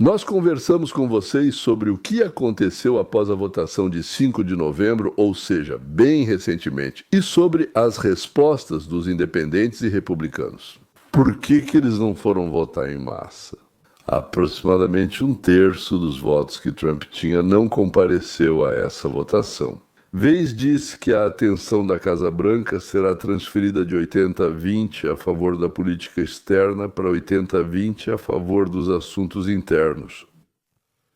Nós conversamos com vocês sobre o que aconteceu após a votação de 5 de novembro, ou seja, bem recentemente, e sobre as respostas dos independentes e republicanos. Por que eles não foram votar em massa? Aproximadamente um terço dos votos que Trump tinha não compareceu a essa votação. Vez disse que a atenção da Casa Branca será transferida de 80-20 a favor da política externa para 80-20 a favor dos assuntos internos.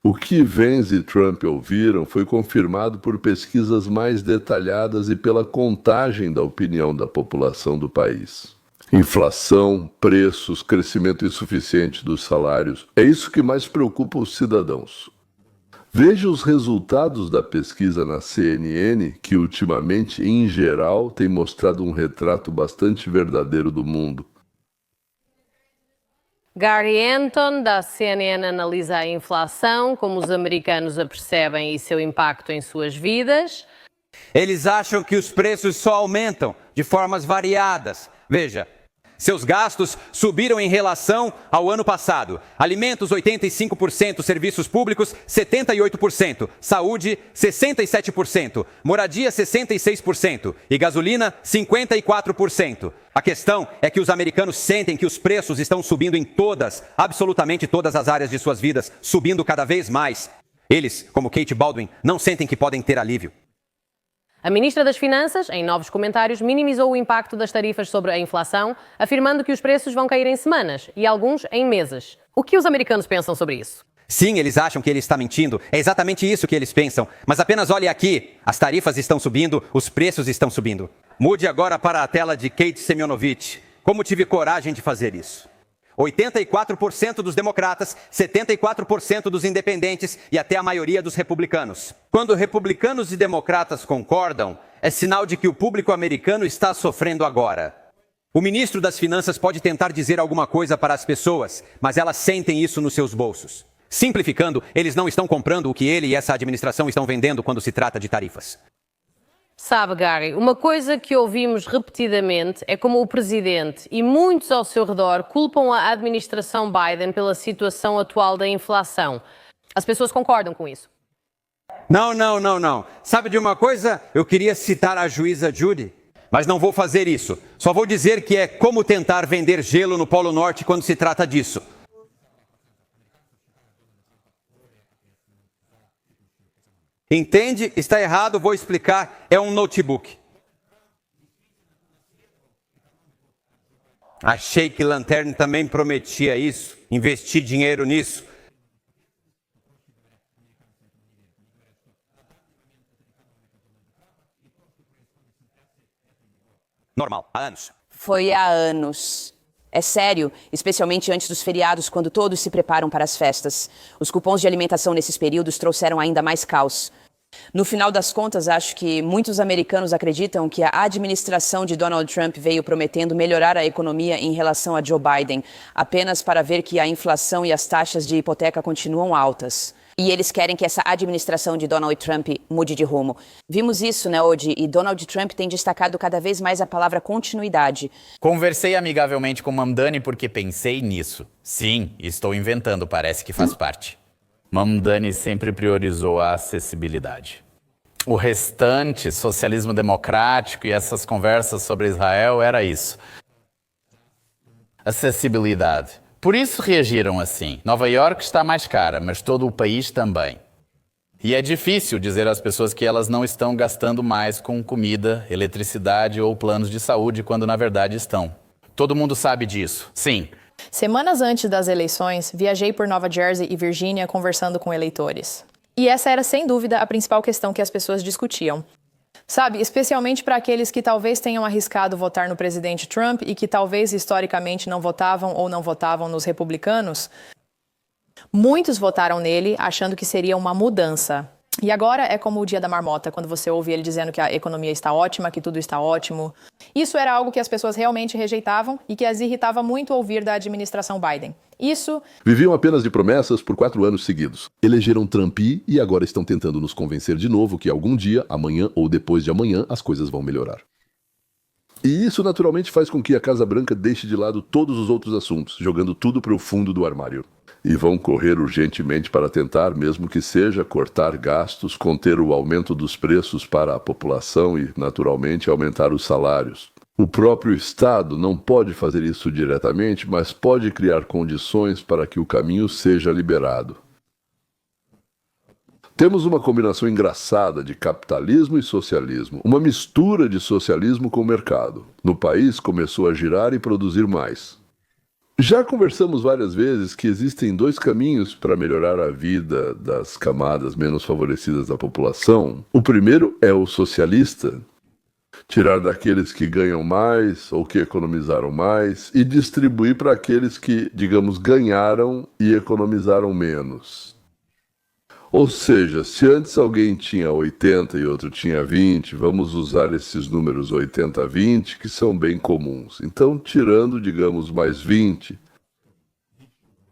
O que Vance e Trump ouviram foi confirmado por pesquisas mais detalhadas e pela contagem da opinião da população do país. Inflação, preços, crescimento insuficiente dos salários, é isso que mais preocupa os cidadãos. Veja os resultados da pesquisa na CNN, que ultimamente, em geral, tem mostrado um retrato bastante verdadeiro do mundo. Gary Anton, da CNN, analisa a inflação, como os americanos a percebem e seu impacto em suas vidas. Eles acham que os preços só aumentam de formas variadas. Veja, seus gastos subiram em relação ao ano passado. Alimentos, 85%, serviços públicos, 78%, saúde, 67%, moradia, 66% e gasolina, 54%. A questão é que os americanos sentem que os preços estão subindo em absolutamente todas as áreas de suas vidas, subindo cada vez mais. Eles, como Kate Baldwin, não sentem que podem ter alívio. A ministra das Finanças, em novos comentários, minimizou o impacto das tarifas sobre a inflação, afirmando que os preços vão cair em semanas e alguns em meses. O que os americanos pensam sobre isso? Sim, eles acham que ele está mentindo. É exatamente isso que eles pensam. Mas apenas olhe aqui. As tarifas estão subindo, os preços estão subindo. Mude agora para a tela de Kate Semionovich. Como tive coragem de fazer isso? 84% dos democratas, 74% dos independentes e até a maioria dos republicanos. Quando republicanos e democratas concordam, é sinal de que o público americano está sofrendo agora. O ministro das Finanças pode tentar dizer alguma coisa para as pessoas, mas elas sentem isso nos seus bolsos. Simplificando, eles não estão comprando o que ele e essa administração estão vendendo quando se trata de tarifas. Sabe, Gary, uma coisa que ouvimos repetidamente é como o presidente e muitos ao seu redor culpam a administração Biden pela situação atual da inflação. As pessoas concordam com isso? Não. Sabe de uma coisa? Eu queria citar a juíza Judy, mas não vou fazer isso. Só vou dizer que é como tentar vender gelo no Polo Norte quando se trata disso. Entende? Está errado, vou explicar. É um notebook. Achei que Lantern também prometia isso, investir dinheiro nisso. Normal, há anos. Foi há anos. É sério, especialmente antes dos feriados, quando todos se preparam para as festas. Os cupons de alimentação nesses períodos trouxeram ainda mais caos. No final das contas, acho que muitos americanos acreditam que a administração de Donald Trump veio prometendo melhorar a economia em relação a Joe Biden, apenas para ver que a inflação e as taxas de hipoteca continuam altas. E eles querem que essa administração de Donald Trump mude de rumo. Vimos isso, né, Odi? E Donald Trump tem destacado cada vez mais a palavra continuidade. Conversei amigavelmente com Mamdani porque pensei nisso. Sim, estou inventando, parece que faz parte. Mamdani sempre priorizou a acessibilidade. O restante, socialismo democrático e essas conversas sobre Israel, era isso. Acessibilidade. Por isso reagiram assim. Nova York está mais cara, mas todo o país também. E é difícil dizer às pessoas que elas não estão gastando mais com comida, eletricidade ou planos de saúde, quando na verdade estão. Todo mundo sabe disso, sim. Semanas antes das eleições, viajei por Nova Jersey e Virgínia conversando com eleitores. E essa era, sem dúvida, a principal questão que as pessoas discutiam. Sabe, especialmente para aqueles que talvez tenham arriscado votar no presidente Trump e que talvez historicamente não votavam ou não votavam nos republicanos, muitos votaram nele achando que seria uma mudança. E agora é como o dia da marmota, quando você ouve ele dizendo que a economia está ótima, que tudo está ótimo. Isso era algo que as pessoas realmente rejeitavam e que as irritava muito ouvir da administração Biden. Viviam apenas de promessas por 4 anos seguidos. Elegeram Trump e agora estão tentando nos convencer de novo que algum dia, amanhã ou depois de amanhã, as coisas vão melhorar. E isso naturalmente faz com que a Casa Branca deixe de lado todos os outros assuntos, jogando tudo para o fundo do armário. e vão correr urgentemente para tentar, mesmo que seja, cortar gastos, conter o aumento dos preços para a população e, naturalmente, aumentar os salários. O próprio Estado não pode fazer isso diretamente, mas pode criar condições para que o caminho seja liberado. Temos uma combinação engraçada de capitalismo e socialismo, uma mistura de socialismo com o mercado. No país começou a girar e produzir mais. Já conversamos várias vezes que existem dois caminhos para melhorar a vida das camadas menos favorecidas da população. O primeiro é o socialista, tirar daqueles que ganham mais ou que economizaram mais e distribuir para aqueles que, digamos, ganharam e economizaram menos. Ou seja, se antes alguém tinha 80 e outro tinha 20, vamos usar esses números 80-20, que são bem comuns. Então, tirando, digamos, mais 20,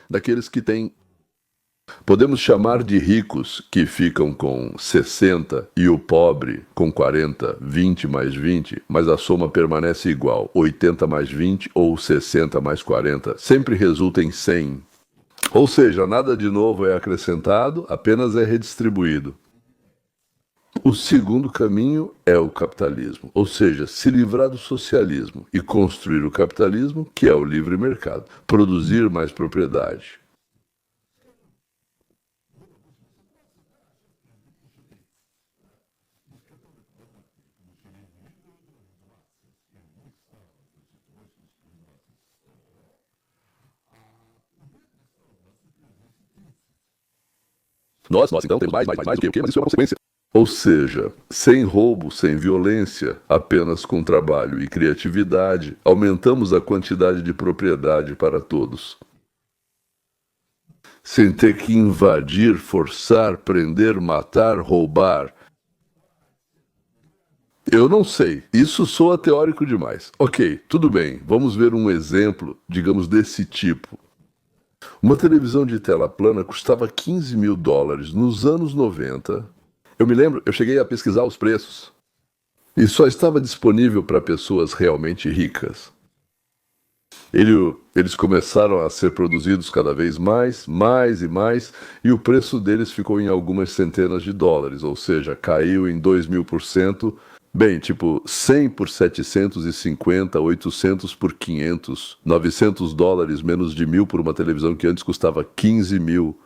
daqueles que têm, podemos chamar de ricos, que ficam com 60, e o pobre com 40, 20 mais 20, mas a soma permanece igual, 80 mais 20 ou 60 mais 40, sempre resulta em 100. Ou seja, nada de novo é acrescentado, apenas é redistribuído. O segundo caminho é o capitalismo, ou seja, se livrar do socialismo e construir o capitalismo, que é o livre mercado, produzir mais propriedade. Nós então temos mais o quê? Mas isso é uma consequência. Ou seja, sem roubo, sem violência, apenas com trabalho e criatividade, aumentamos a quantidade de propriedade para todos. Sem ter que invadir, forçar, prender, matar, roubar. Eu não sei, isso soa teórico demais. Ok, tudo bem, vamos ver um exemplo, digamos, desse tipo. Uma televisão de tela plana custava $15 mil nos anos 90. Eu me lembro, eu cheguei a pesquisar os preços. E só estava disponível para pessoas realmente ricas. Eles começaram a ser produzidos cada vez mais e mais, e o preço deles ficou em algumas centenas de dólares, ou seja, caiu em 2.000%. Bem, tipo, 100 por 750, 800 por 500, $900, menos de 1.000 por uma televisão que antes custava 15 mil.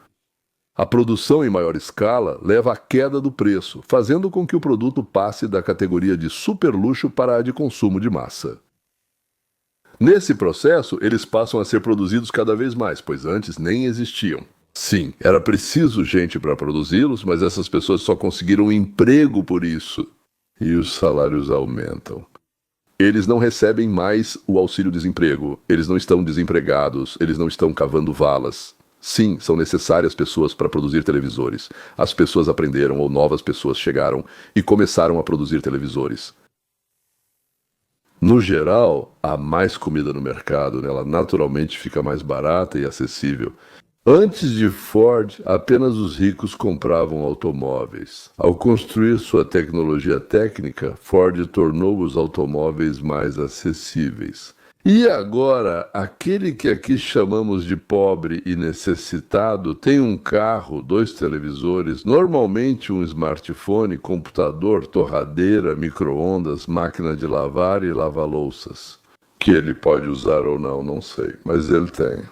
A produção em maior escala leva à queda do preço, fazendo com que o produto passe da categoria de super luxo para a de consumo de massa. Nesse processo, eles passam a ser produzidos cada vez mais, pois antes nem existiam. Sim, era preciso gente para produzi-los, mas essas pessoas só conseguiram um emprego por isso. E os salários aumentam. Eles não recebem mais o auxílio-desemprego, eles não estão desempregados, eles não estão cavando valas. Sim, são necessárias pessoas para produzir televisores. As pessoas aprenderam ou novas pessoas chegaram e começaram a produzir televisores. No geral, há mais comida no mercado, ela naturalmente fica mais barata e acessível. Antes de Ford, apenas os ricos compravam automóveis. Ao construir sua tecnologia técnica, Ford tornou os automóveis mais acessíveis. E agora, aquele que aqui chamamos de pobre e necessitado tem um carro, 2 televisores, normalmente um smartphone, computador, torradeira, micro-ondas, máquina de lavar e lava-louças. Que ele pode usar ou não, não sei, mas ele tem.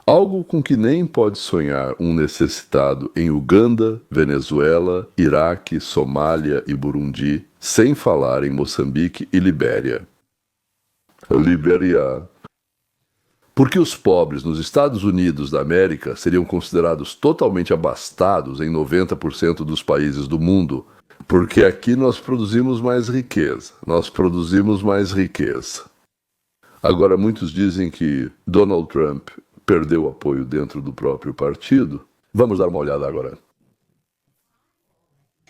Algo com que nem pode sonhar um necessitado em Uganda, Venezuela, Iraque, Somália e Burundi, sem falar em Moçambique e Libéria. Libéria. Porque os pobres nos Estados Unidos da América seriam considerados totalmente abastados em 90% dos países do mundo, porque aqui nós produzimos mais riqueza. Agora, muitos dizem que Donald Trump perdeu apoio dentro do próprio partido. Vamos dar uma olhada agora.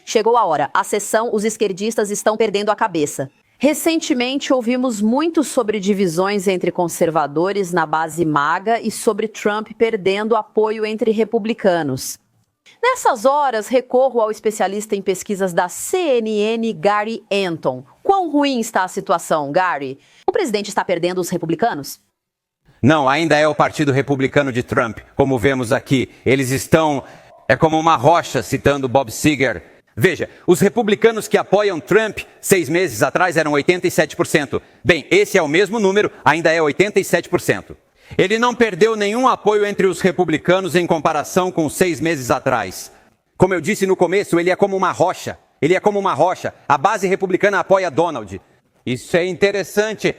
Chegou a hora. A sessão, os esquerdistas estão perdendo a cabeça. Recentemente, ouvimos muito sobre divisões entre conservadores na base MAGA e sobre Trump perdendo apoio entre republicanos. Nessas horas, recorro ao especialista em pesquisas da CNN, Gary Anton. Quão ruim está a situação, Gary? O presidente está perdendo os republicanos? Não, ainda é o Partido Republicano de Trump, como vemos aqui. Eles estão... É como uma rocha, citando Bob Seger. Veja, os republicanos que apoiam Trump 6 meses atrás eram 87%. Bem, esse é o mesmo número, ainda é 87%. Ele não perdeu nenhum apoio entre os republicanos em comparação com 6 meses atrás. Como eu disse no começo, ele é como uma rocha. Ele é como uma rocha. A base republicana apoia Donald. Isso é interessante.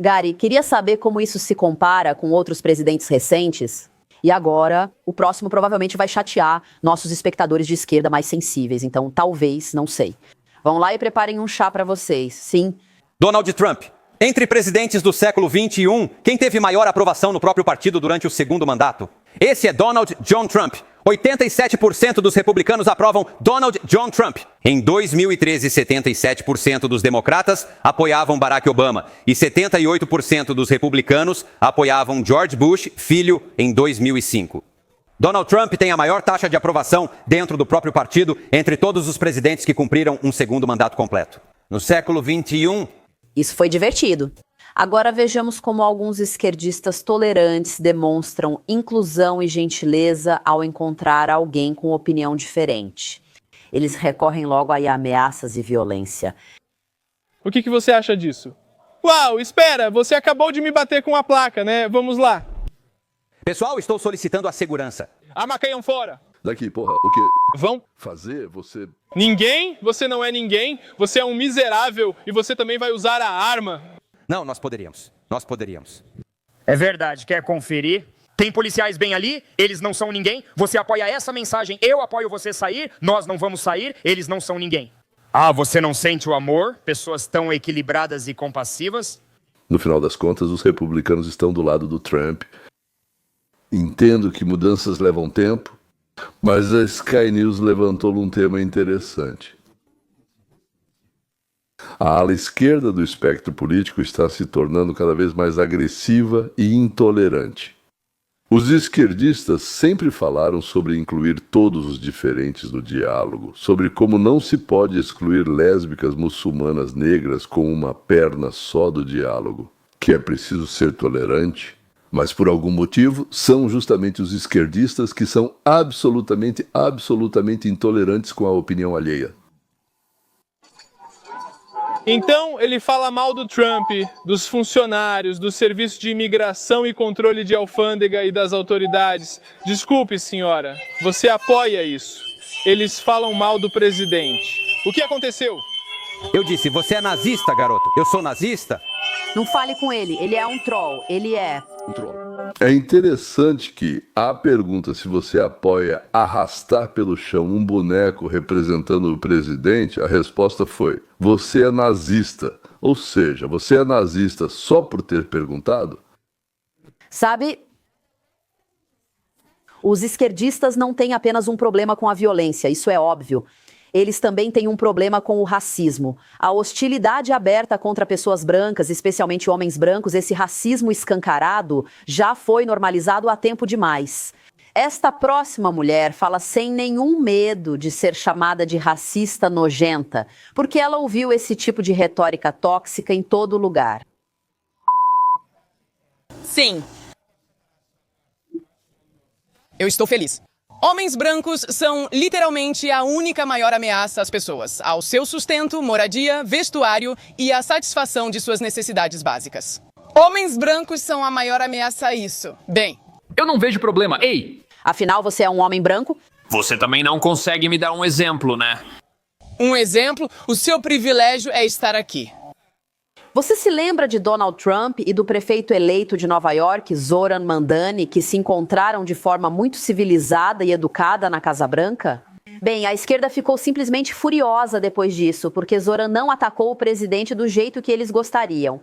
Gary, queria saber como isso se compara com outros presidentes recentes. E agora, o próximo provavelmente vai chatear nossos espectadores de esquerda mais sensíveis. Então, talvez, não sei. Vão lá e preparem um chá para vocês. Sim. Donald Trump. Entre presidentes do século XXI, quem teve maior aprovação no próprio partido durante o segundo mandato? Esse é Donald John Trump. 87% dos republicanos aprovam Donald John Trump. Em 2013, 77% dos democratas apoiavam Barack Obama e 78% dos republicanos apoiavam George Bush, filho, em 2005. Donald Trump tem a maior taxa de aprovação dentro do próprio partido entre todos os presidentes que cumpriram um segundo mandato completo. No século XXI... Isso foi divertido. Agora vejamos como alguns esquerdistas tolerantes demonstram inclusão e gentileza ao encontrar alguém com opinião diferente. Eles recorrem logo a ameaças e violência. O que você acha disso? Uau, espera, você acabou de me bater com a placa, né? Vamos lá. Pessoal, estou solicitando a segurança. Armacaiam fora. Daqui, porra, o quê? Vão Fazer? Você... Ninguém? Você não é ninguém? Você é um miserável e você também vai usar a arma? Não, nós poderíamos. Nós poderíamos. É verdade, quer conferir? Tem policiais bem ali, eles não são ninguém. Você apoia essa mensagem, eu apoio você sair, nós não vamos sair, eles não são ninguém. Ah, você não sente o amor? Pessoas tão equilibradas e compassivas? No final das contas, os republicanos estão do lado do Trump. Entendo que mudanças levam tempo, mas a Sky News levantou um tema interessante. A ala esquerda do espectro político está se tornando cada vez mais agressiva e intolerante. Os esquerdistas sempre falaram sobre incluir todos os diferentes no diálogo, sobre como não se pode excluir lésbicas muçulmanas negras com uma perna só do diálogo, que é preciso ser tolerante. Mas por algum motivo, são justamente os esquerdistas que são absolutamente intolerantes com a opinião alheia. Então, ele fala mal do Trump, dos funcionários, do Serviço de Imigração e Controle de Alfândega e das autoridades. Desculpe, senhora, você apoia isso. Eles falam mal do presidente. O que aconteceu? Eu disse, você é nazista, garoto. Eu sou nazista? Não fale com ele, ele é um troll, ele é... Um troll. É interessante que, à pergunta se você apoia arrastar pelo chão um boneco representando o presidente, a resposta foi, você é nazista. Ou seja, você é nazista só por ter perguntado? Sabe, os esquerdistas não têm apenas um problema com a violência, isso é óbvio. Eles também têm um problema com o racismo. A hostilidade aberta contra pessoas brancas, especialmente homens brancos, esse racismo escancarado, já foi normalizado há tempo demais. Esta próxima mulher fala sem nenhum medo de ser chamada de racista nojenta, porque ela ouviu esse tipo de retórica tóxica em todo lugar. Sim. Eu estou feliz. Homens brancos são literalmente a única maior ameaça às pessoas, ao seu sustento, moradia, vestuário e à satisfação de suas necessidades básicas. Homens brancos são a maior ameaça a isso. Bem, eu não vejo problema. Ei! Afinal, você é um homem branco? Você também não consegue me dar um exemplo, né? Um exemplo? O seu privilégio é estar aqui. Você se lembra de Donald Trump e do prefeito eleito de Nova York, Zoran Mandani, que se encontraram de forma muito civilizada e educada na Casa Branca? Bem, a esquerda ficou simplesmente furiosa depois disso, porque Zoran não atacou o presidente do jeito que eles gostariam.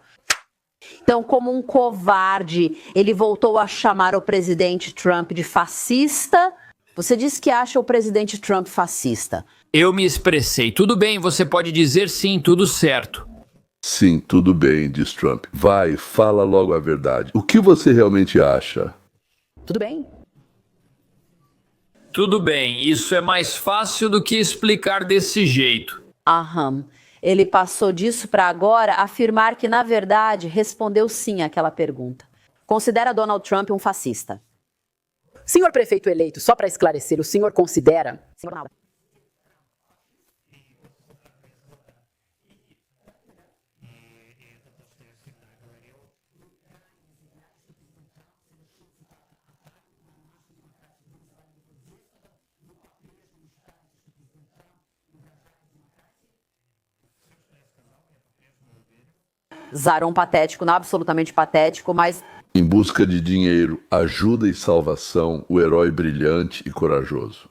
Então, como um covarde, ele voltou a chamar o presidente Trump de fascista. Você disse que acha o presidente Trump fascista. Eu me expressei. Tudo bem, você pode dizer sim, tudo certo. Sim, tudo bem, diz Trump. Vai, fala logo a verdade. O que você realmente acha? Tudo bem. Tudo bem, isso é mais fácil do que explicar desse jeito. Aham. Ele passou disso para agora afirmar que, na verdade, respondeu sim àquela pergunta. considera Donald Trump um fascista. Senhor prefeito eleito, só para esclarecer, o senhor considera... Senhor Ronaldo. Zaron patético, não absolutamente patético, mas... Em busca de dinheiro, ajuda e salvação, o herói brilhante e corajoso.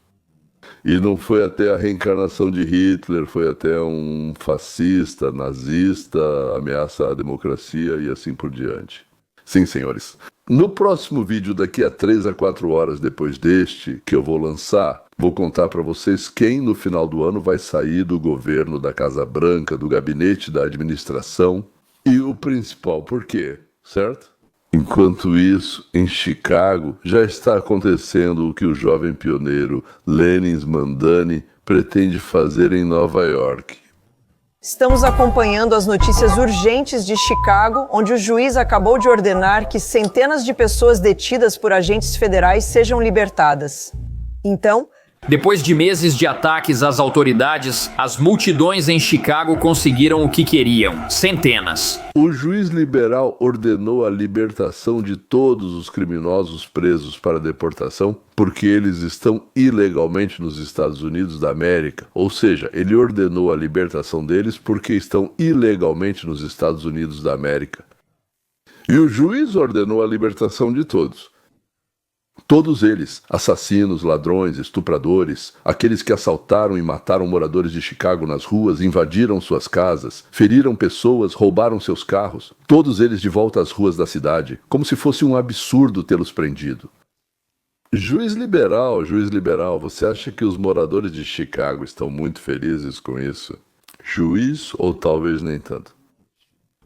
E não foi até a reencarnação de Hitler, foi até um fascista, nazista, ameaça à democracia e assim por diante. Sim, senhores. No próximo vídeo, daqui a 3 a 4 horas depois deste, que eu vou lançar, vou contar para vocês quem no final do ano vai sair do governo da Casa Branca, do gabinete da administração e o principal por quê, certo? Enquanto isso, em Chicago, já está acontecendo o que o jovem pioneiro Lenin Mandani pretende fazer em Nova York. Estamos acompanhando as notícias urgentes de Chicago, onde o juiz acabou de ordenar que centenas de pessoas detidas por agentes federais sejam libertadas. Então, depois de meses de ataques às autoridades, as multidões em Chicago conseguiram o que queriam: centenas. O juiz liberal ordenou a libertação de todos os criminosos presos para deportação porque eles estão ilegalmente nos Estados Unidos da América. Ou seja, ele ordenou a libertação deles porque estão ilegalmente nos Estados Unidos da América. E o juiz ordenou a libertação de todos. Todos eles, assassinos, ladrões, estupradores, aqueles que assaltaram e mataram moradores de Chicago nas ruas, invadiram suas casas, feriram pessoas, roubaram seus carros, todos eles de volta às ruas da cidade, como se fosse um absurdo tê-los prendido. Juiz liberal, você acha que os moradores de Chicago estão muito felizes com isso? Juiz ou talvez nem tanto?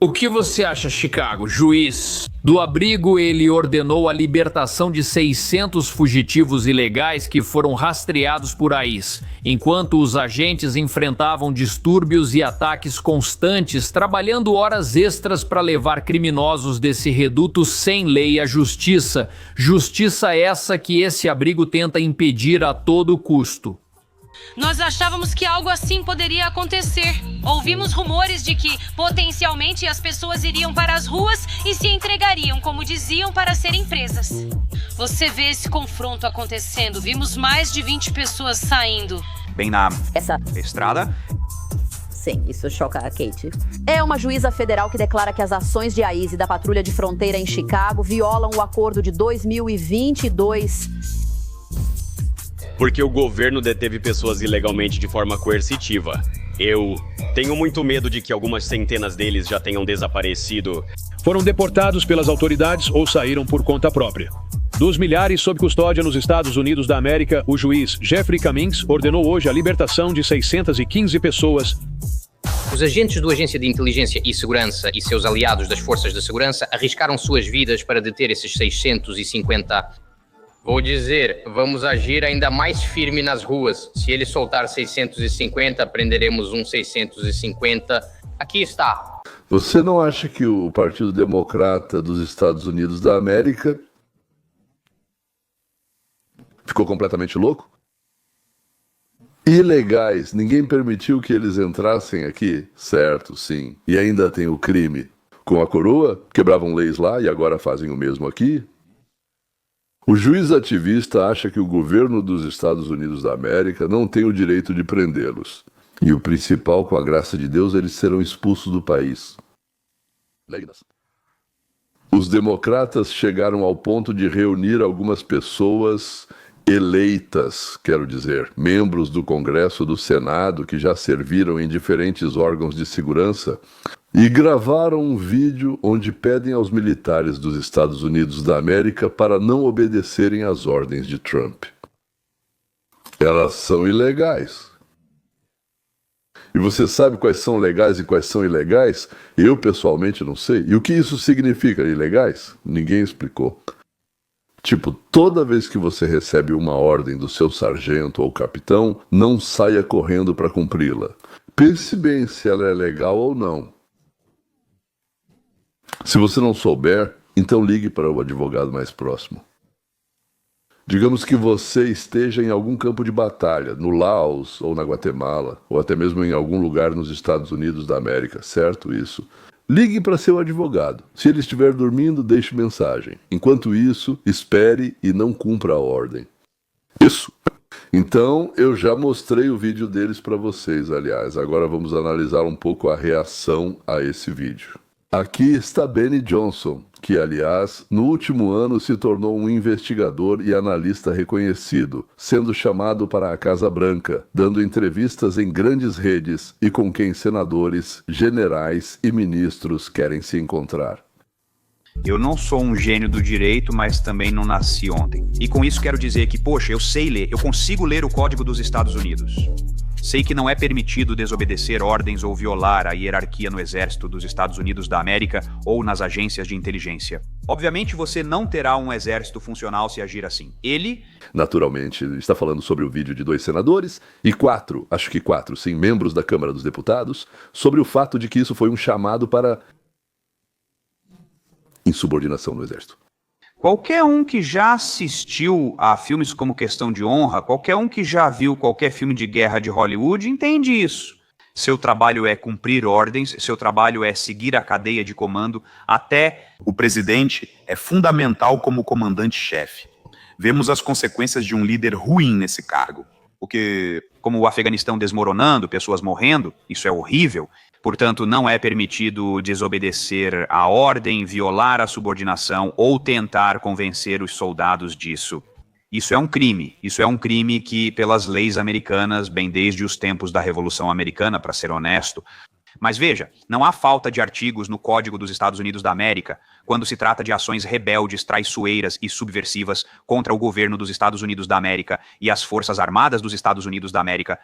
O que você acha, Chicago, juiz? Do abrigo, ele ordenou a libertação de 600 fugitivos ilegais que foram rastreados por ICE, enquanto os agentes enfrentavam distúrbios e ataques constantes, trabalhando horas extras para levar criminosos desse reduto sem lei à justiça. Justiça essa que esse abrigo tenta impedir a todo custo. Nós achávamos que algo assim poderia acontecer. Ouvimos rumores de que, potencialmente, as pessoas iriam para as ruas e se entregariam, como diziam, para serem presas. Você vê esse confronto acontecendo. Vimos mais de 20 pessoas saindo. Bem na Essa estrada. Sim, isso choca a Kate. É uma juíza federal que declara que as ações de ICE e da Patrulha de Fronteira em Chicago violam o acordo de 2022... Porque o governo deteve pessoas ilegalmente de forma coercitiva. Eu tenho muito medo de que algumas centenas deles já tenham desaparecido. Foram deportados pelas autoridades ou saíram por conta própria. Dos milhares sob custódia nos Estados Unidos da América, o juiz Jeffrey Cummings ordenou hoje a libertação de 615 pessoas. Os agentes da Agência de Inteligência e Segurança e seus aliados das Forças de Segurança arriscaram suas vidas para deter esses 650... Vou dizer, vamos agir ainda mais firme nas ruas. Se ele soltar 650, prenderemos uns 650. Aqui está. Você não acha que o Partido Democrata dos Estados Unidos da América ficou completamente louco? Ilegais, ninguém permitiu que eles entrassem aqui? Certo, sim. E ainda tem o crime. Com a coroa, quebravam leis lá e agora fazem o mesmo aqui? O juiz ativista acha que o governo dos Estados Unidos da América não tem o direito de prendê-los. E o principal, com a graça de Deus, eles serão expulsos do país. Os democratas chegaram ao ponto de reunir algumas pessoas eleitas, quero dizer, membros do Congresso, do Senado, que já serviram em diferentes órgãos de segurança, e gravaram um vídeo onde pedem aos militares dos Estados Unidos da América para não obedecerem às ordens de Trump. Elas são ilegais. E você sabe quais são legais e quais são ilegais? Eu, pessoalmente, não sei. E o que isso significa, ilegais? Ninguém explicou. Tipo, toda vez que você recebe uma ordem do seu sargento ou capitão, não saia correndo para cumpri-la. Pense bem se ela é legal ou não. Se você não souber, Então ligue para o advogado mais próximo. Digamos que você esteja em algum campo de batalha, no Laos ou na Guatemala, ou até mesmo em algum lugar nos Estados Unidos da América, certo isso? Ligue para seu advogado. Se ele estiver dormindo, deixe mensagem. Enquanto isso, espere e não cumpra a ordem. Isso. Então, eu já mostrei o vídeo deles para vocês, aliás. Agora vamos analisar um pouco a reação a esse vídeo. Aqui está Benny Johnson, que, aliás, no último ano se tornou um investigador e analista reconhecido, sendo chamado para a Casa Branca, dando entrevistas em grandes redes e com quem senadores, generais e ministros querem se encontrar. Eu não sou um gênio do direito, mas também não nasci ontem. E com isso quero dizer que, poxa, eu sei ler, eu consigo ler o Código dos Estados Unidos. Sei que não é permitido desobedecer ordens ou violar a hierarquia no Exército dos Estados Unidos da América ou nas agências de inteligência. Obviamente você não terá um exército funcional se agir assim. Ele... Naturalmente, está falando sobre o vídeo de 2 senadores e 4, acho que 4, sim, membros da Câmara dos Deputados, sobre o fato de que isso foi um chamado para insubordinação no Exército. Qualquer um que já assistiu a filmes como Questão de Honra, qualquer um que já viu qualquer filme de guerra de Hollywood, entende isso. Seu trabalho é cumprir ordens, seu trabalho é seguir a cadeia de comando até... O presidente é fundamental como comandante-chefe. Vemos as consequências de um líder ruim nesse cargo. Porque, como o Afeganistão desmoronando, pessoas morrendo, isso é horrível. Portanto, não é permitido desobedecer a ordem, violar a subordinação ou tentar convencer os soldados disso. Isso é um crime. Isso é um crime que, pelas leis americanas, bem desde os tempos da Revolução Americana, para ser honesto. Mas veja, não há falta de artigos no Código dos Estados Unidos da América quando se trata de ações rebeldes, traiçoeiras e subversivas contra o governo dos Estados Unidos da América e as Forças Armadas dos Estados Unidos da América.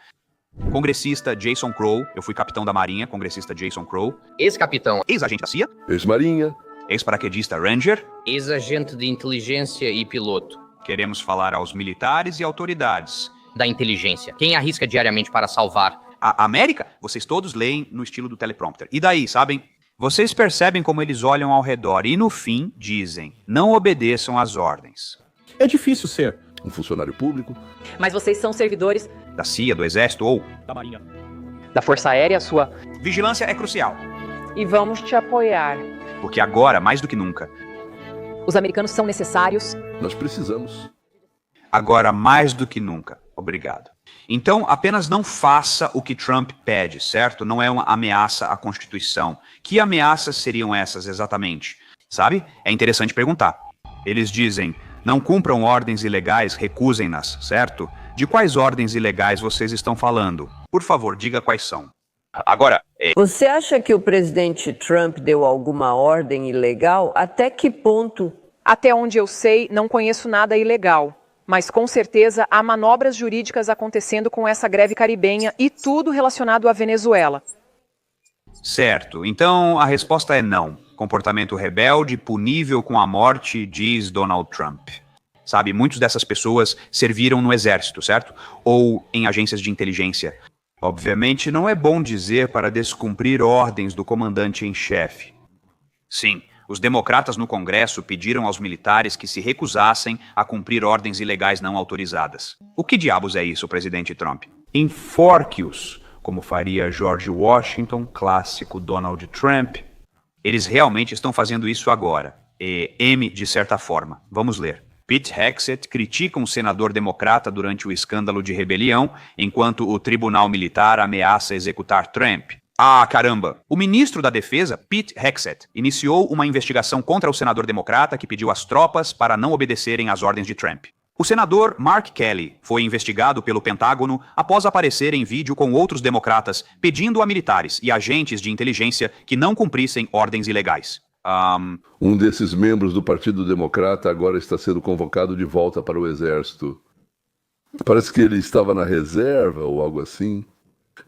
Congressista Jason Crow, eu fui capitão da Marinha, congressista Jason Crow. Ex-capitão. Ex-agente da CIA. Ex-marinha. Ex-paraquedista Ranger. Ex-agente de inteligência e piloto. Queremos falar aos militares e autoridades. Da inteligência. Quem arrisca diariamente para salvar? A América? Vocês todos leem no estilo do teleprompter. E daí, sabem? Vocês percebem como eles olham ao redor e, no fim, dizem, não obedeçam às ordens. É difícil ser um funcionário público. Mas vocês são servidores da CIA, do Exército ou da Marinha, da Força Aérea, sua vigilância é crucial. E vamos te apoiar. Porque agora, mais do que nunca, os americanos são necessários. Nós precisamos. Agora, mais do que nunca. Obrigado. Então, apenas não faça o que Trump pede, certo? Não é uma ameaça à Constituição. Que ameaças seriam essas exatamente? Sabe? É interessante perguntar. Eles dizem, não cumpram ordens ilegais, recusem-nas, certo? De quais ordens ilegais vocês estão falando? Por favor, diga quais são. Agora, Você acha que o presidente Trump deu alguma ordem ilegal? Até que ponto? Até onde eu sei, não conheço nada ilegal. Mas com certeza há manobras jurídicas acontecendo com essa greve caribenha e tudo relacionado à Venezuela. Certo. Então a resposta é não. Comportamento rebelde, punível com a morte, diz Donald Trump. Sabe, muitas dessas pessoas serviram no exército, certo? Ou em agências de inteligência. Obviamente não é bom dizer para descumprir ordens do comandante em chefe. Sim. Os democratas no Congresso pediram aos militares que se recusassem a cumprir ordens ilegais não autorizadas. O que diabos é isso, presidente Trump? Enforque-os, como faria George Washington, clássico Donald Trump. Eles realmente estão fazendo isso agora. De certa forma. Vamos ler. Pete Hegseth critica um senador democrata durante o escândalo de rebelião, enquanto o tribunal militar ameaça executar Trump. Ah, caramba! O ministro da Defesa, Pete Hegseth, iniciou uma investigação contra o senador democrata que pediu às tropas para não obedecerem às ordens de Trump. O senador Mark Kelly foi investigado pelo Pentágono após aparecer em vídeo com outros democratas pedindo a militares e agentes de inteligência que não cumprissem ordens ilegais. Um desses membros do Partido Democrata agora está sendo convocado de volta para o Exército. Parece que ele estava na reserva ou algo assim.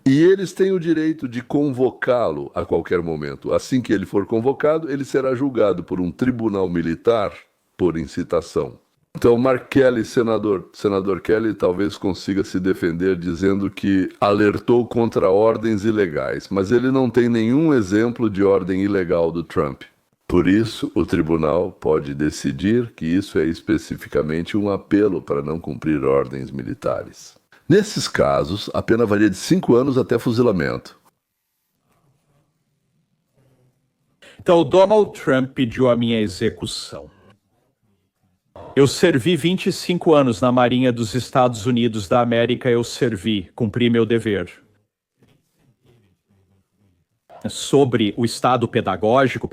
E eles têm o direito de convocá-lo a qualquer momento. Assim que ele for convocado, ele será julgado por um tribunal militar por incitação. Então, Mark Kelly, senador Kelly, talvez consiga se defender dizendo que alertou contra ordens ilegais, mas ele não tem nenhum exemplo de ordem ilegal do Trump. Por isso, o tribunal pode decidir que isso é especificamente um apelo para não cumprir ordens militares. Nesses casos, a pena varia de 5 anos até fuzilamento. Então, Donald Trump pediu a minha execução. Eu servi 25 anos na Marinha dos Estados Unidos da América, eu servi, cumpri meu dever. Sobre o estado pedagógico,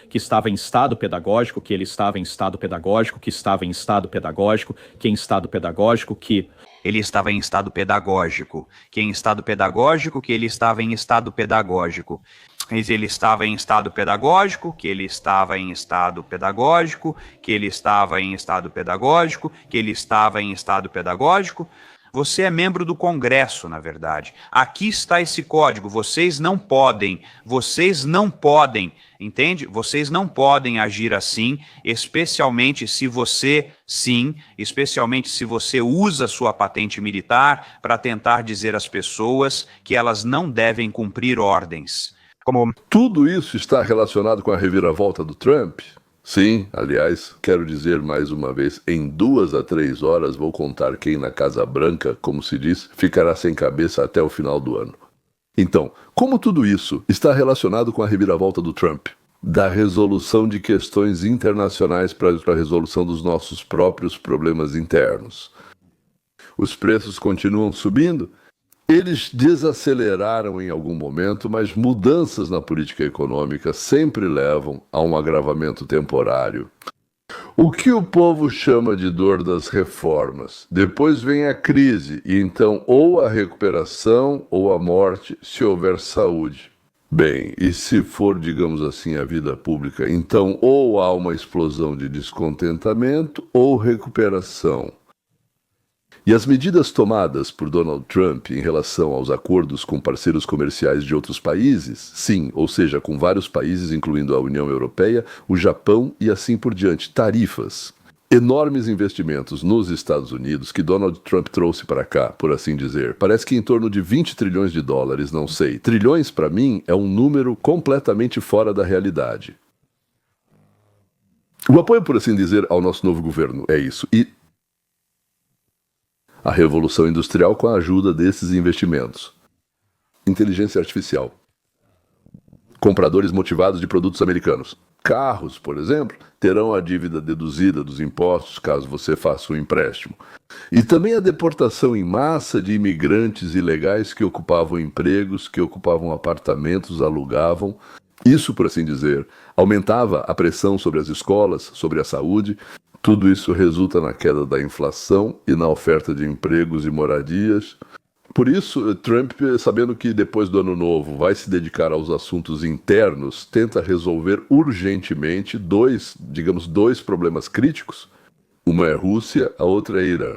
que estava em estado pedagógico, que ele estava em estado pedagógico, que estava em estado pedagógico, que em estado pedagógico, que... Ele estava em estado pedagógico, que em estado pedagógico, que ele estava em estado pedagógico. Ele estava em estado pedagógico, que ele estava em estado pedagógico, que ele estava em estado pedagógico, que ele estava em estado pedagógico. Você é membro do Congresso, na verdade. Aqui está esse código. Vocês não podem, entende? Vocês não podem agir assim, especialmente se você usa sua patente militar para tentar dizer às pessoas que elas não devem cumprir ordens. Tudo isso está relacionado com a reviravolta do Trump? Sim, aliás, quero dizer mais uma vez, em 2 a 3 horas vou contar quem na Casa Branca, como se diz, ficará sem cabeça até o final do ano. Então, como tudo isso está relacionado com a reviravolta do Trump? Da resolução de questões internacionais para a resolução dos nossos próprios problemas internos. Os preços continuam subindo? Eles desaceleraram em algum momento, mas mudanças na política econômica sempre levam a um agravamento temporário. O que o povo chama de dor das reformas. Depois vem a crise, e então ou a recuperação ou a morte, se houver saúde. Bem, e se for, digamos assim, a vida pública, então ou há uma explosão de descontentamento ou recuperação. E as medidas tomadas por Donald Trump em relação aos acordos com parceiros comerciais de outros países, sim, ou seja, com vários países, incluindo a União Europeia, o Japão e assim por diante, tarifas. Enormes investimentos nos Estados Unidos que Donald Trump trouxe para cá, por assim dizer. Parece que em torno de 20 trilhões de dólares, não sei. Trilhões, para mim, é um número completamente fora da realidade. O apoio, por assim dizer, ao nosso novo governo é isso. E a revolução industrial com a ajuda desses investimentos. Inteligência artificial. Compradores motivados de produtos americanos. Carros, por exemplo, terão a dívida deduzida dos impostos caso você faça um empréstimo. E também a deportação em massa de imigrantes ilegais que ocupavam empregos, que ocupavam apartamentos, alugavam. Isso, por assim dizer, aumentava a pressão sobre as escolas, sobre a saúde. Tudo isso resulta na queda da inflação e na oferta de empregos e moradias. Por isso, Trump, sabendo que depois do ano novo vai se dedicar aos assuntos internos, tenta resolver urgentemente dois problemas críticos. Uma é Rússia, a outra é Irã.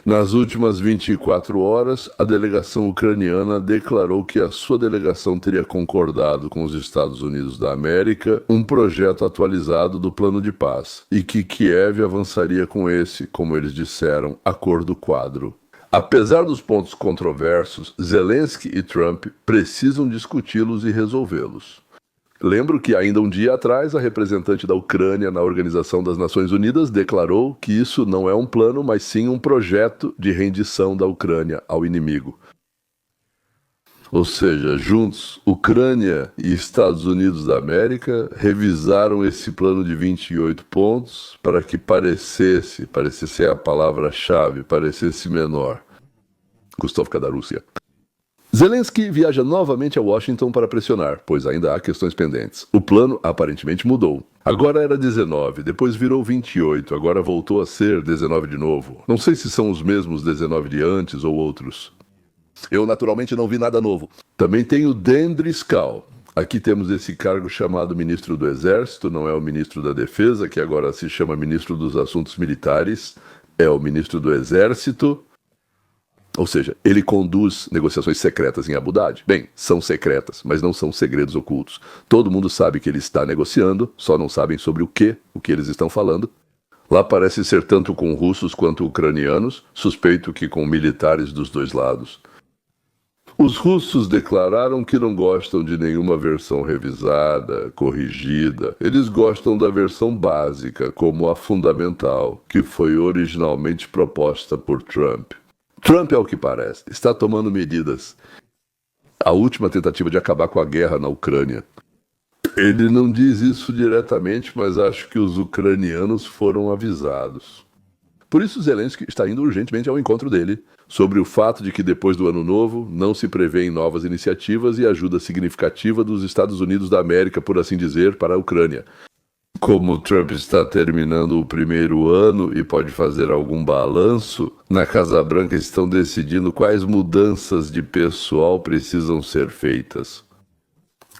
Nas últimas 24 horas, a delegação ucraniana declarou que a sua delegação teria concordado com os Estados Unidos da América um projeto atualizado do plano de paz e que Kiev avançaria com esse, como eles disseram, acordo quadro. Apesar dos pontos controversos, Zelensky e Trump precisam discuti-los e resolvê-los. Lembro que ainda um dia atrás a representante da Ucrânia na Organização das Nações Unidas declarou que isso não é um plano, mas sim um projeto de rendição da Ucrânia ao inimigo. Ou seja, juntos, Ucrânia e Estados Unidos da América revisaram esse plano de 28 pontos para que parecesse a palavra-chave, parecesse menor. Gustovka da Rússia. Zelensky viaja novamente a Washington para pressionar, pois ainda há questões pendentes. O plano aparentemente mudou. Agora era 19, depois virou 28, agora voltou a ser 19 de novo. Não sei se são os mesmos 19 de antes ou outros. Eu naturalmente não vi nada novo. Também tem o Dan Driscoll. Aqui temos esse cargo chamado Ministro do Exército, não é o Ministro da Defesa, que agora se chama Ministro dos Assuntos Militares, é o Ministro do Exército. Ou seja, ele conduz negociações secretas em Abu Dhabi. Bem, são secretas, mas não são segredos ocultos. Todo mundo sabe que ele está negociando, só não sabem sobre o que eles estão falando. Lá parece ser tanto com russos quanto ucranianos, suspeito que com militares dos dois lados. Os russos declararam que não gostam de nenhuma versão revisada, corrigida. Eles gostam da versão básica, como a fundamental, que foi originalmente proposta por Trump. Trump, ao que parece, está tomando medidas. A última tentativa de acabar com a guerra na Ucrânia. Ele não diz isso diretamente, mas acho que os ucranianos foram avisados. Por isso Zelensky está indo urgentemente ao encontro dele, sobre o fato de que depois do Ano Novo não se prevêem novas iniciativas e ajuda significativa dos Estados Unidos da América, por assim dizer, para a Ucrânia. Como Trump está terminando o primeiro ano e pode fazer algum balanço, na Casa Branca estão decidindo quais mudanças de pessoal precisam ser feitas.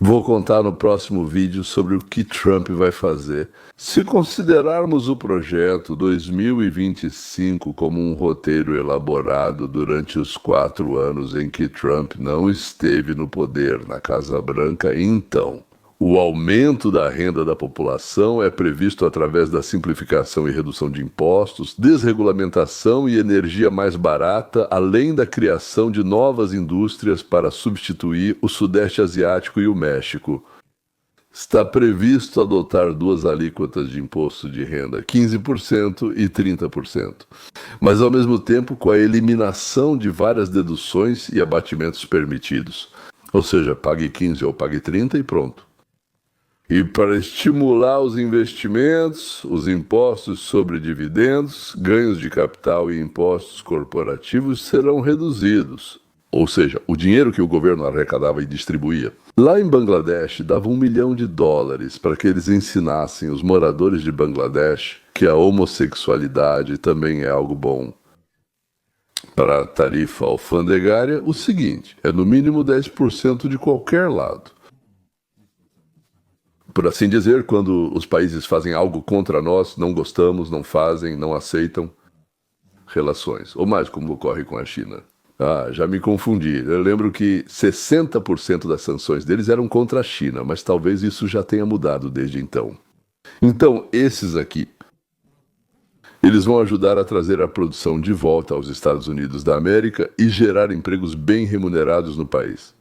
Vou contar no próximo vídeo sobre o que Trump vai fazer. Se considerarmos o projeto 2025 como um roteiro elaborado durante os 4 anos em que Trump não esteve no poder na Casa Branca, então, o aumento da renda da população é previsto através da simplificação e redução de impostos, desregulamentação e energia mais barata, além da criação de novas indústrias para substituir o Sudeste Asiático e o México. Está previsto adotar 2 alíquotas de imposto de renda, 15% e 30%, mas ao mesmo tempo com a eliminação de várias deduções e abatimentos permitidos. Ou seja, pague 15 ou pague 30 e pronto. E para estimular os investimentos, os impostos sobre dividendos, ganhos de capital e impostos corporativos serão reduzidos. Ou seja, o dinheiro que o governo arrecadava e distribuía. Lá em Bangladesh, dava $1 milhão para que eles ensinassem os moradores de Bangladesh que a homossexualidade também é algo bom. Para a tarifa alfandegária, o seguinte, é no mínimo 10% de qualquer lado. Por assim dizer, quando os países fazem algo contra nós, não gostamos, não fazem, não aceitam relações. Ou mais, como ocorre com a China. Já me confundi. Eu lembro que 60% das sanções deles eram contra a China, mas talvez isso já tenha mudado desde então. Então, esses aqui, eles vão ajudar a trazer a produção de volta aos Estados Unidos da América e gerar empregos bem remunerados no país.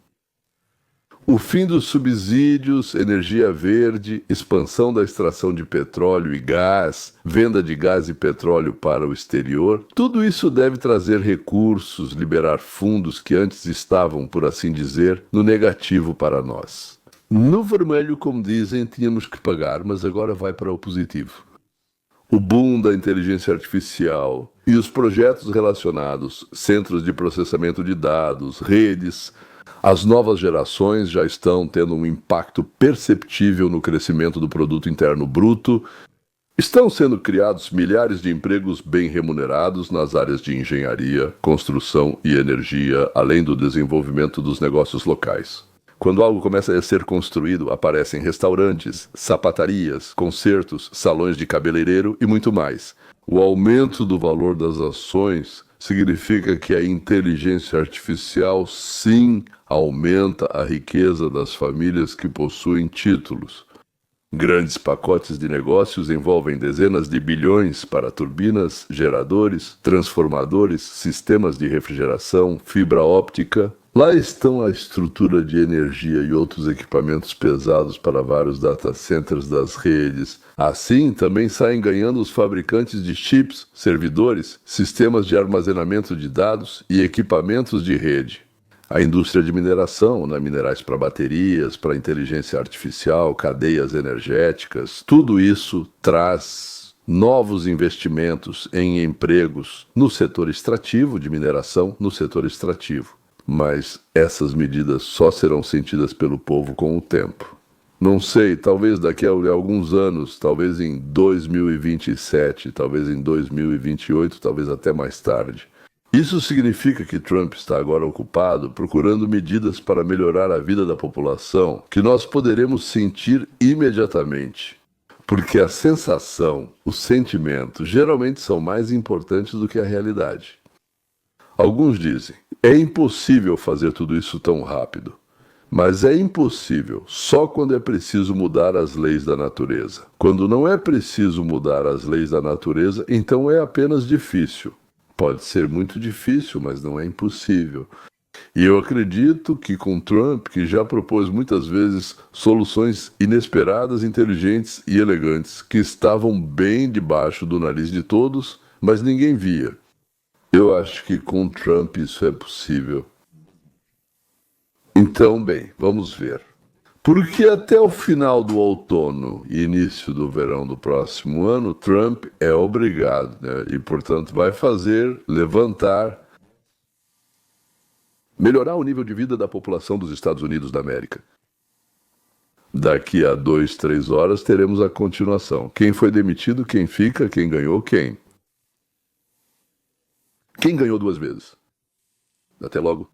O fim dos subsídios, energia verde, expansão da extração de petróleo e gás, venda de gás e petróleo para o exterior, tudo isso deve trazer recursos, liberar fundos que antes estavam, por assim dizer, no negativo para nós. No vermelho, como dizem, tínhamos que pagar, mas agora vai para o positivo. O boom da inteligência artificial e os projetos relacionados, centros de processamento de dados, redes. As novas gerações já estão tendo um impacto perceptível no crescimento do produto interno bruto. Estão sendo criados milhares de empregos bem remunerados nas áreas de engenharia, construção e energia, além do desenvolvimento dos negócios locais. Quando algo começa a ser construído, aparecem restaurantes, sapatarias, concertos, salões de cabeleireiro e muito mais. O aumento do valor das ações significa que a inteligência artificial, sim, aumenta a riqueza das famílias que possuem títulos. Grandes pacotes de negócios envolvem dezenas de bilhões para turbinas, geradores, transformadores, sistemas de refrigeração, fibra óptica. Lá estão a estrutura de energia e outros equipamentos pesados para vários data centers das redes. Assim, também saem ganhando os fabricantes de chips, servidores, sistemas de armazenamento de dados e equipamentos de rede. A indústria de mineração, minerais para baterias, para inteligência artificial, cadeias energéticas, tudo isso traz novos investimentos em empregos no setor extrativo de mineração, no setor extrativo. Mas essas medidas só serão sentidas pelo povo com o tempo. Não sei, talvez daqui a alguns anos, talvez em 2027, talvez em 2028, talvez até mais tarde. Isso significa que Trump está agora ocupado procurando medidas para melhorar a vida da população que nós poderemos sentir imediatamente. Porque a sensação, o sentimento, geralmente são mais importantes do que a realidade. Alguns dizem, é impossível fazer tudo isso tão rápido. Mas é impossível só quando é preciso mudar as leis da natureza. Quando não é preciso mudar as leis da natureza, então é apenas difícil. Pode ser muito difícil, mas não é impossível. E eu acredito que com Trump, que já propôs muitas vezes soluções inesperadas, inteligentes e elegantes, que estavam bem debaixo do nariz de todos, mas ninguém via. Eu acho que com Trump isso é possível. Então, bem, vamos ver. Porque até o final do outono e início do verão do próximo ano, Trump é obrigado, né? E, portanto, vai melhorar o nível de vida da população dos Estados Unidos da América. Daqui a 2, 3 horas teremos a continuação. Quem foi demitido, quem fica, quem ganhou, quem. Quem ganhou 2 vezes. Até logo.